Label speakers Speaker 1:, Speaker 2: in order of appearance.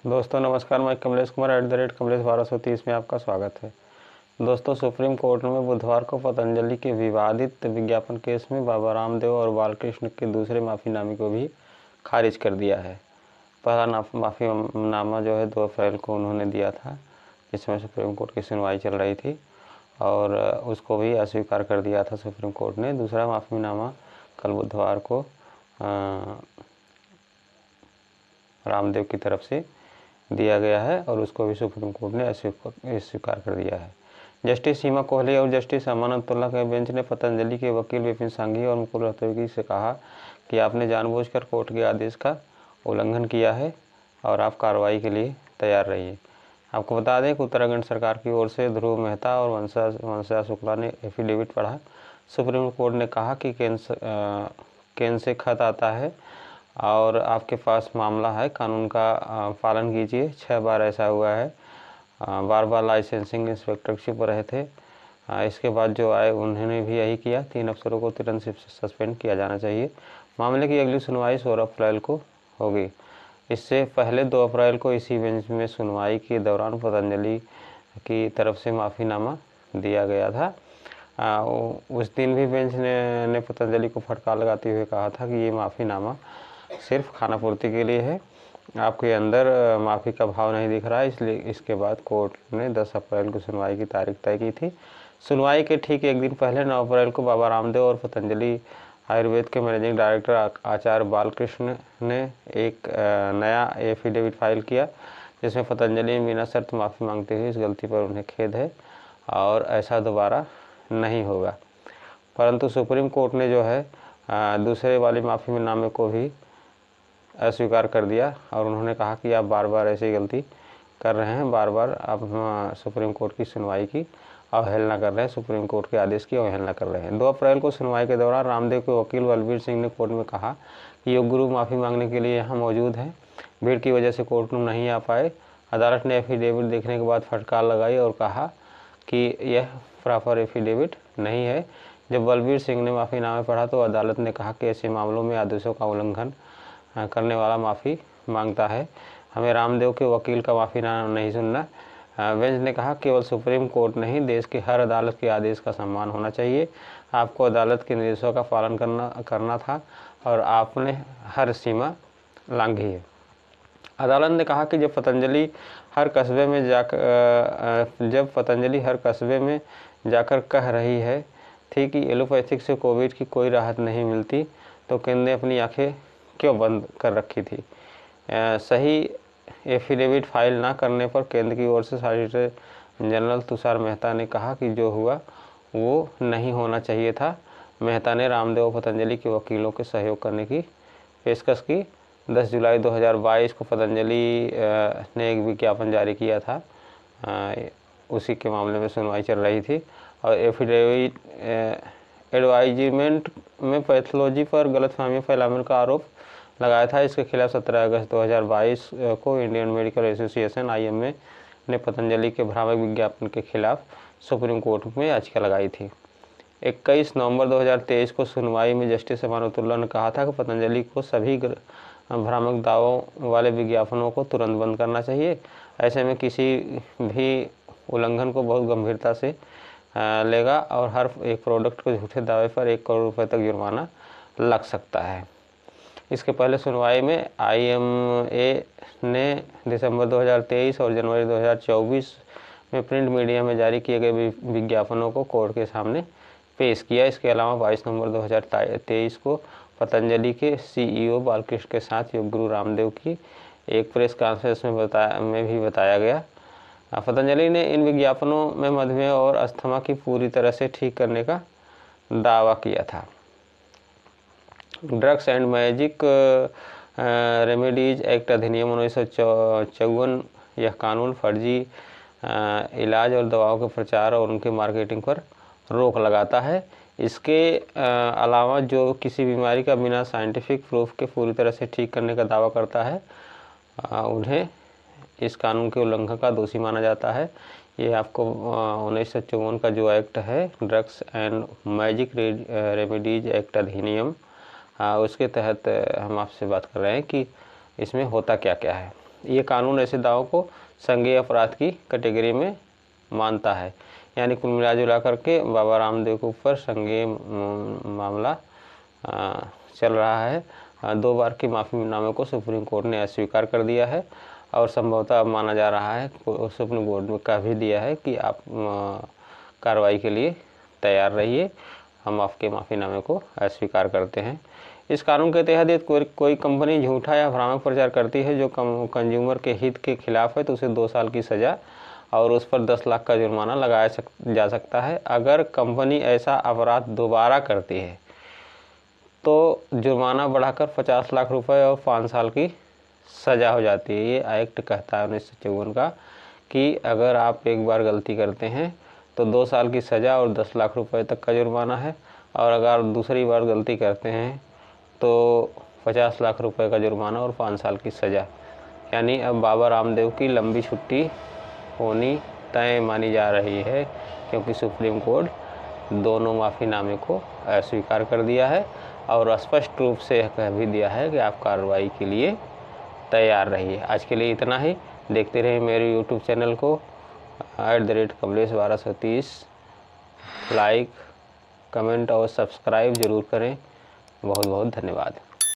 Speaker 1: दोस्तों नमस्कार, मैं कमलेश कुमार @कमलेश 1230 में आपका स्वागत है। दोस्तों, सुप्रीम कोर्ट में बुधवार को पतंजलि के विवादित विज्ञापन केस में बाबा रामदेव और बालकृष्ण के दूसरे माफ़ीनामे को भी खारिज कर दिया है। पहला माफ़ीनामा जो है 2 अप्रैल को उन्होंने दिया था, जिसमें सुप्रीम कोर्ट की सुनवाई चल रही थी, और उसको भी अस्वीकार कर दिया था सुप्रीम कोर्ट ने। दूसरा माफ़ीनामा कल बुधवार को रामदेव की तरफ से दिया गया है और उसको भी सुप्रीम कोर्ट ने अस्वीकार कर दिया है। जस्टिस सीमा कोहली और जस्टिस अमानतुल्लाह के बेंच ने पतंजलि के वकील विपिन सांघी और मुकुल रोहतगी से कहा कि आपने जानबूझकर कोर्ट के आदेश का उल्लंघन किया है और आप कार्रवाई के लिए तैयार रहिए। आपको बता दें कि उत्तराखंड सरकार की ओर से ध्रुव मेहता और वंशा शुक्ला ने एफिडेविट पढ़ा। सुप्रीम कोर्ट ने कहा कि केंद्र से खत आता है और आपके पास मामला है, कानून का पालन कीजिए। 6 बार ऐसा हुआ है। बार बार लाइसेंसिंग इंस्पेक्टर चुप रहे थे। इसके बाद जो आए उन्होंने भी यही किया। 3 अफसरों को तुरंत सस्पेंड किया जाना चाहिए। मामले की अगली सुनवाई 16 अप्रैल को होगी। इससे पहले 2 अप्रैल को इसी बेंच में सुनवाई के दौरान पतंजलि की तरफ से माफ़ीनामा दिया गया था। उस दिन भी बेंच ने पतंजलि को फटकार लगाते हुए कहा था कि ये माफ़ीनामा सिर्फ खानापूर्ति के लिए है, आपके अंदर माफ़ी का भाव नहीं दिख रहा है। इसलिए इसके बाद कोर्ट ने 10 अप्रैल को सुनवाई की तारीख तय की थी। सुनवाई के ठीक एक दिन पहले 9 अप्रैल को बाबा रामदेव और पतंजलि आयुर्वेद के मैनेजिंग डायरेक्टर आचार्य बालकृष्ण ने एक नया एफिडेविट फाइल किया, जिसमें पतंजलि बिना शर्त माफ़ी मांगते हुए इस गलती पर उन्हें खेद है और ऐसा दोबारा नहीं होगा। परंतु सुप्रीम कोर्ट ने जो है दूसरे वाले माफ़ीनामे को भी अस्वीकार कर दिया और उन्होंने कहा कि आप बार बार ऐसी गलती कर रहे हैं, बार बार आप सुप्रीम कोर्ट की सुनवाई की अवहेलना कर रहे हैं, सुप्रीम कोर्ट के आदेश की अवहेलना कर रहे हैं। 2 अप्रैल को सुनवाई के दौरान रामदेव के वकील बलबीर सिंह ने कोर्ट में कहा कि योग गुरु माफ़ी मांगने के लिए यहाँ मौजूद हैं, भीड़ की वजह से कोर्ट रूम नहीं आ पाए। अदालत ने एफिडेविट देखने के बाद फटकार लगाई और कहा कि यह प्रॉपर एफिडेविट नहीं है। जब बलबीर सिंह ने माफ़ीनामा पढ़ा तो अदालत ने कहा कि ऐसे मामलों में आदेशों का उल्लंघन करने वाला माफ़ी मांगता है, हमें रामदेव के वकील का माफ़ीनामा नहीं सुनना। बेंच ने कहा केवल सुप्रीम कोर्ट नहीं, देश की हर अदालत के आदेश का सम्मान होना चाहिए। आपको अदालत के निर्देशों का पालन करना था और आपने हर सीमा लांघी है। अदालत ने कहा कि जब पतंजलि हर कस्बे में जाकर कह रही है थी कि एलोपैथिक से कोविड की कोई राहत नहीं मिलती, तो केंद्र ने अपनी आंखें क्यों बंद कर रखी थी। सही एफिडेविट फाइल ना करने पर केंद्र की ओर से सॉलिसिटर जनरल तुषार मेहता ने कहा कि जो हुआ वो नहीं होना चाहिए था। मेहता ने रामदेव और पतंजलि के वकीलों के सहयोग करने की पेशकश की। 10 जुलाई 2022 को पतंजलि ने एक विज्ञापन जारी किया था। उसी के मामले में सुनवाई चल रही थी और एफिडेविट एडवाइजमेंट में पैथोलॉजी पर गलतफहमी फैलाने का आरोप लगाया था। इसके खिलाफ 17 अगस्त 2022 को इंडियन मेडिकल एसोसिएशन (IMA) ने पतंजलि के भ्रामक विज्ञापन के खिलाफ सुप्रीम कोर्ट में याचिका लगाई थी। 21 नवंबर 2023 को सुनवाई में जस्टिस अमानतुल्लाह ने कहा था कि पतंजलि को सभी भ्रामक दावों वाले विज्ञापनों को तुरंत बंद करना चाहिए। ऐसे में किसी भी उल्लंघन को बहुत गंभीरता से लेगा और हर एक प्रोडक्ट को झूठे दावे पर 1 करोड़ रुपए तक जुर्माना लग सकता है। इसके पहले सुनवाई में IMA ने दिसंबर 2023 और जनवरी 2024 में प्रिंट मीडिया में जारी किए गए विज्ञापनों को कोर्ट के सामने पेश किया। इसके अलावा 22 नवंबर 2023 को पतंजलि के CEO बालकृष्ण के साथ योग गुरु रामदेव की एक प्रेस कॉन्फ्रेंस में भी बताया गया। पतंजलि ने इन विज्ञापनों में मधुमेह और अस्थमा की पूरी तरह से ठीक करने का दावा किया था। Drugs and magic remedies act अधिनियम 1954 यह कानून फर्जी इलाज और दवाओं के प्रचार और उनके मार्केटिंग पर रोक लगाता है। इसके अलावा जो किसी बीमारी का बिना साइंटिफिक प्रूफ के पूरी तरह से ठीक करने का दावा करता है, उन्हें इस कानून के उल्लंघन का दोषी माना जाता है। ये आपको 1954 का जो एक्ट है, drugs and magic remedies act अधिनियम, उसके तहत हम आपसे बात कर रहे हैं कि इसमें होता क्या क्या है। ये कानून ऐसे दावों को संज्ञेय अपराध की कैटेगरी में मानता है। यानी कुल मिला करके बाबा रामदेव के ऊपर संज्ञेय मामला चल रहा है। 2 बार की माफ़ीनामे को सुप्रीम कोर्ट ने अस्वीकार कर दिया है और संभवतः अब माना जा रहा है, सुप्रीम कोर्ट ने कह भी दिया है कि आप कार्रवाई के लिए तैयार रहिए, हम आपके माफ़ीनामे को अस्वीकार करते हैं। इस कानून के तहत यदि कोई कंपनी झूठा या भ्रामक प्रचार करती है जो कंज्यूमर के हित के खिलाफ है तो उसे 2 साल की सज़ा और उस पर 10 लाख का जुर्माना लगाया जा सकता है। अगर कंपनी ऐसा अपराध दोबारा करती है तो जुर्माना बढ़ाकर 50 लाख रुपए और 5 साल की सज़ा हो जाती है। ये एक्ट कहता है 1954 का कि अगर आप एक बार गलती करते हैं तो 2 साल की सज़ा और 10 लाख रुपए तक का जुर्माना है, और अगर दूसरी बार गलती करते हैं तो 50 लाख रुपए का जुर्माना और 5 साल की सज़ा। यानी अब बाबा रामदेव की लंबी छुट्टी होनी तय मानी जा रही है, क्योंकि सुप्रीम कोर्ट दोनों माफ़ीनामे को अस्वीकार कर दिया है और स्पष्ट रूप से कह भी दिया है कि आप कार्रवाई के लिए तैयार रहिए। आज के लिए इतना ही। देखते रहिए मेरे यूट्यूब चैनल को @कमलेश1230। लाइक, कमेंट और सब्सक्राइब ज़रूर करें। बहुत बहुत धन्यवाद।